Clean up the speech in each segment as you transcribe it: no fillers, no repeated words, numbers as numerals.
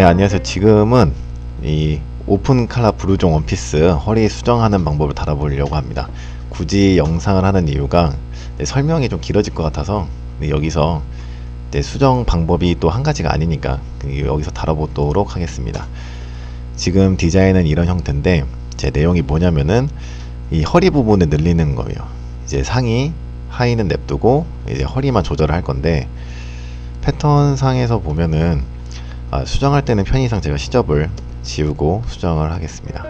네, 안녕하세요. 지금은 이 오픈 칼라 브루종 원피스 허리 수정하는 방법을 다뤄보려고 합니다. 굳이 영상을 하는 이유가 설명이 좀 길어질 것 같아서 여기서 수정 방법이 또 한 가지가 아니니까 여기서 다뤄보도록 하겠습니다. 지금 디자인은 이런 형태인데 제 내용이 뭐냐면은 이 허리 부분을 늘리는 거예요. 이제 상의, 하의는 냅두고 이제 허리만 조절을 할 건데, 패턴 상에서 보면은 수정할 때는 편의상 제가 시접을 지우고 수정을 하겠습니다.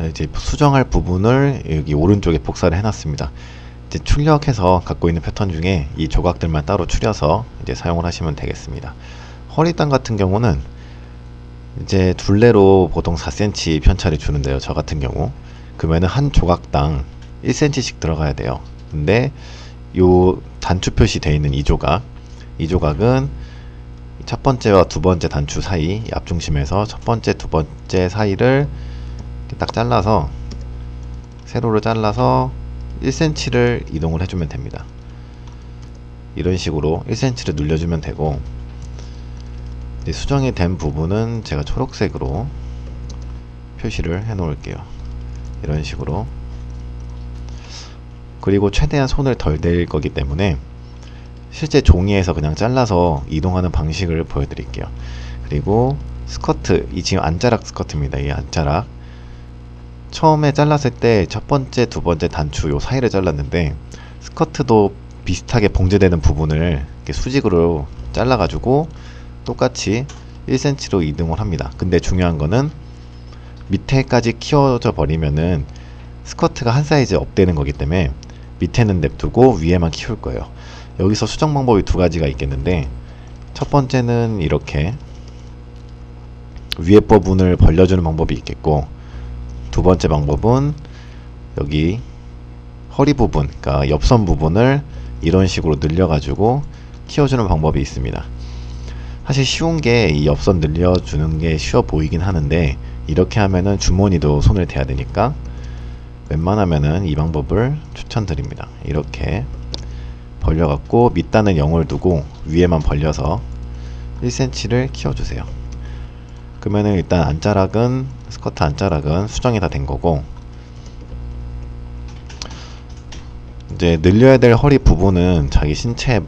이제 수정할 부분을 여기 오른쪽에 복사를 해놨습니다. 이제 출력해서 갖고 있는 패턴 중에 이 조각들만 따로 추려서 이제 사용을 하시면 되겠습니다. 허리단 같은 경우는 이제 둘레로 보통 4cm 편차를 주는데요. 저 같은 경우 그러면은 한 조각당 1cm씩 들어가야 돼요. 근데 요 단추 표시 되어 있는 이 조각은 첫 번째와 두 번째 단추 사이 앞중심에서 첫 번째 두 번째 사이를 딱 잘라서 세로로 잘라서 1cm를 이동을 해주면 됩니다. 이런 식으로 1cm를 눌려주면 되고, 수정이 된 부분은 제가 초록색으로 표시를 해 놓을게요. 이런 식으로. 그리고 최대한 손을 덜 댈 거기 때문에 실제 종이에서 그냥 잘라서 이동하는 방식을 보여드릴게요. 그리고 스커트, 이 지금 안자락 스커트입니다. 이 안자락 처음에 잘랐을 때 첫 번째 두 번째 단추 요 사이를 잘랐는데, 스커트도 비슷하게 봉제되는 부분을 이렇게 수직으로 잘라 가지고 똑같이 1cm로 이동을 합니다. 근데 중요한 거는 밑에까지 키워져 버리면은 스커트가 한 사이즈 업되는 거기 때문에 밑에는 냅두고 위에만 키울 거예요. 여기서 수정 방법이 두 가지가 있겠는데, 첫 번째는 이렇게 위에 부분을 벌려주는 방법이 있겠고, 두 번째 방법은 여기 허리 부분, 그러니까 옆선 부분을 이런 식으로 늘려가지고 키워주는 방법이 있습니다. 사실 쉬운 게 이 옆선 늘려주는 게 쉬워 보이긴 하는데, 이렇게 하면은 주머니도 손을 대야 되니까 웬만하면은 이 방법을 추천드립니다. 이렇게 벌려갖고 밑단은 0을 두고 위에만 벌려서 1cm를 키워주세요. 그러면은 일단 안자락은, 스커트 안자락은 수정이 다 된 거고, 이제 늘려야 될 허리 부분은 자기 신체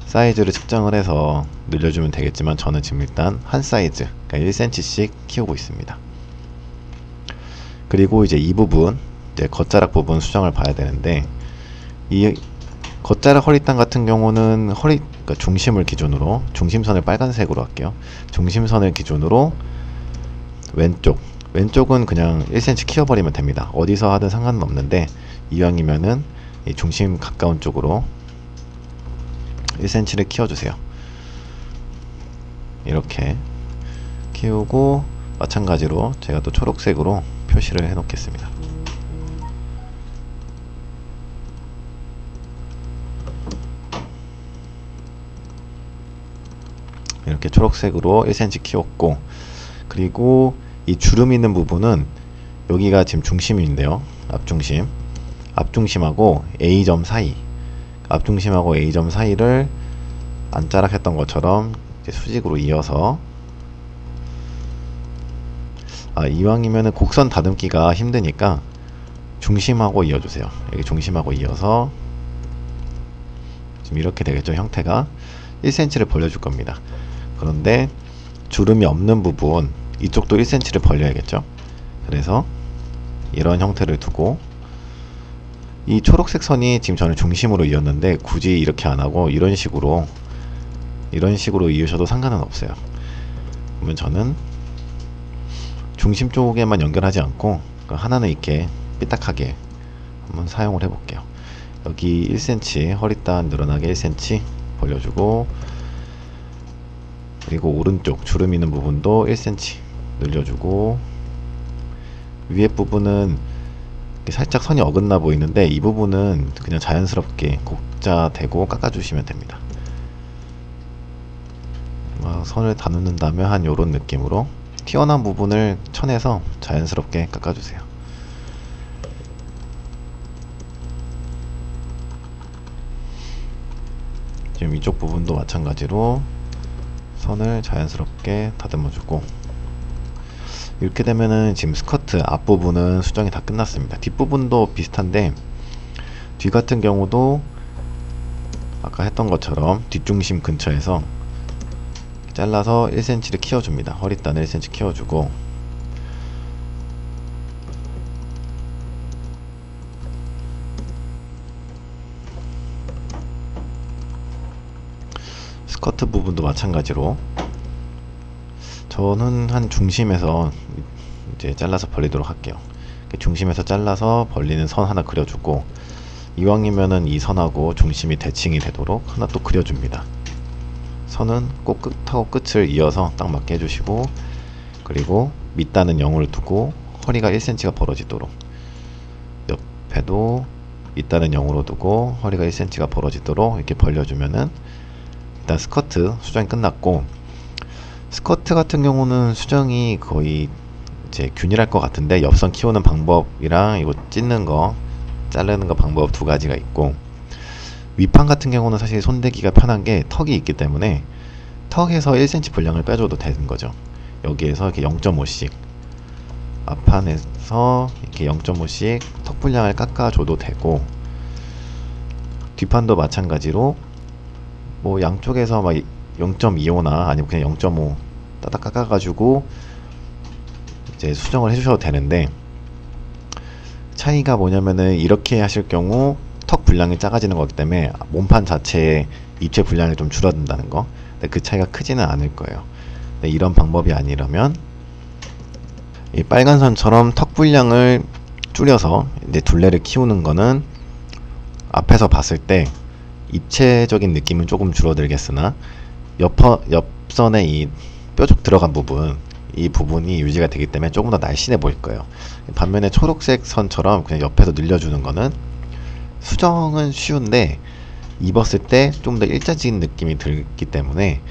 사이즈를 측정을 해서 늘려주면 되겠지만, 저는 지금 일단 한 사이즈, 그러니까 1cm씩 키우고 있습니다. 그리고 이제 이 부분, 이제 겉자락 부분 수정을 봐야 되는데, 이 겉자락 허리단 같은 경우는 그러니까 중심을 기준으로, 중심선을 빨간색으로 할게요. 중심선을 기준으로 왼쪽은 그냥 1cm 키워버리면 됩니다. 어디서 하든 상관은 없는데, 이왕이면은 이 중심 가까운 쪽으로 1cm를 키워주세요. 이렇게 키우고, 마찬가지로 제가 또 초록색으로 표시를 해 놓겠습니다. 이렇게 초록색으로 1cm 키웠고, 그리고 이 주름 있는 부분은 여기가 지금 중심인데요. 앞중심하고 A점 사이, 앞중심하고 A점 사이를 안자락 했던 것처럼 이제 수직으로 이어서, 이왕이면은 곡선 다듬기가 힘드니까 중심하고 이어주세요. 여기 중심하고 이어서 지금 이렇게 되겠죠. 형태가 1cm를 벌려줄 겁니다. 그런데 주름이 없는 부분, 이쪽도 1cm를 벌려야겠죠. 그래서 이런 형태를 두고, 이 초록색 선이 지금 저는 중심으로 이었는데 굳이 이렇게 안하고 이런 식으로 이으셔도 상관은 없어요. 그러면 저는 중심 쪽에만 연결하지 않고 하나는 이렇게 삐딱하게 한번 사용을 해볼게요. 여기 1cm, 허리단 늘어나게 1cm 벌려주고, 그리고 오른쪽 주름 있는 부분도 1cm 늘려주고, 위에 부분은 살짝 선이 어긋나 보이는데 이 부분은 그냥 자연스럽게 곡자대고 깎아주시면 됩니다. 선을 다듬는다면 한 요런 느낌으로 튀어나온 부분을 쳐내서 자연스럽게 깎아주세요. 지금 이쪽 부분도 마찬가지로 선을 자연스럽게 다듬어 주고, 이렇게 되면은 지금 스커트 앞부분은 수정이 다 끝났습니다. 뒷부분도 비슷한데, 뒤 같은 경우도 아까 했던 것처럼 뒷중심 근처에서 잘라서 1cm를 키워줍니다. 허리단을 1cm 키워주고, 스커트 부분도 마찬가지로 저는 한 중심에서 이제 잘라서 벌리도록 할게요. 중심에서 잘라서 벌리는 선 하나 그려주고, 이왕이면은 이 선하고 중심이 대칭이 되도록 하나 또 그려줍니다. 선은 꼭 끝하고 끝을 이어서 딱 맞게 해주시고, 그리고 밑단은 0을 두고 허리가 1cm가 벌어지도록, 옆에도 밑단은 0으로 두고 허리가 1cm가 벌어지도록 이렇게 벌려주면은 일단 스커트 수정이 끝났고, 스커트 같은 경우는 수정이 거의 이제 균일할 것 같은데, 옆선 키우는 방법이랑 이거 찢는 거 자르는 거 방법 두 가지가 있고, 윗판 같은 경우는 사실 손대기가 편한 게 턱이 있기 때문에 턱에서 1cm 분량을 빼줘도 되는 거죠. 여기에서 이렇게 0.5씩 앞판에서 이렇게 0.5씩 턱 분량을 깎아줘도 되고, 뒷판도 마찬가지로 뭐 양쪽에서 막 0.25나 아니면 그냥 0.5 따닥 깎아가지고 이제 수정을 해주셔도 되는데, 차이가 뭐냐면은 이렇게 하실 경우 턱 분량이 작아지는 거기 때문에 몸판 자체의 입체 분량이 좀 줄어든다는 거. 근데 그 차이가 크지는 않을 거예요. 근데 이런 방법이 아니라면 이 빨간 선처럼 턱 분량을 줄여서 이제 둘레를 키우는 거는 앞에서 봤을 때 입체적인 느낌은 조금 줄어들겠으나 옆선의 이 뾰족 들어간 부분, 이 부분이 유지가 되기 때문에 조금 더 날씬해 보일 거예요. 반면에 초록색 선처럼 그냥 옆에서 늘려주는 거는 수정은 쉬운데 입었을 때 좀 더 일자적인 느낌이 들기 때문에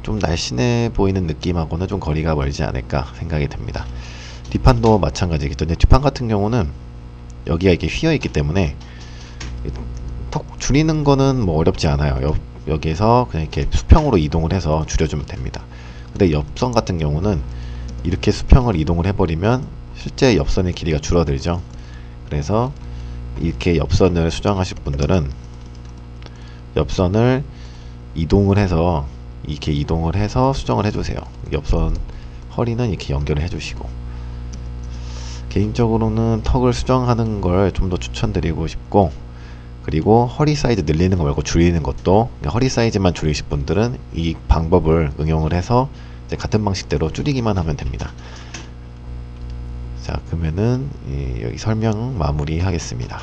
좀 날씬해 보이는 느낌하고는 좀 거리가 멀지 않을까 생각이 됩니다. 뒷판도 마찬가지겠죠. 근데 뒷판 같은 경우는 여기가 이렇게 휘어 있기 때문에 턱 줄이는 거는 뭐 어렵지 않아요. 여기에서 그냥 이렇게 수평으로 이동을 해서 줄여주면 됩니다. 근데 옆선 같은 경우는 이렇게 수평을 이동을 해버리면 실제 옆선의 길이가 줄어들죠. 그래서 이렇게 옆선을 수정하실 분들은 옆선을 이동을 해서 이렇게 이동을 해서 수정을 해주세요. 옆선 허리는 이렇게 연결을 해주시고, 개인적으로는 턱을 수정하는 걸 좀 더 추천드리고 싶고, 그리고 허리 사이즈 늘리는 거 말고 줄이는 것도, 허리 사이즈만 줄이실 분들은 이 방법을 응용을 해서 이제 같은 방식대로 줄이기만 하면 됩니다. 자, 그러면은 여기 설명 마무리 하겠습니다.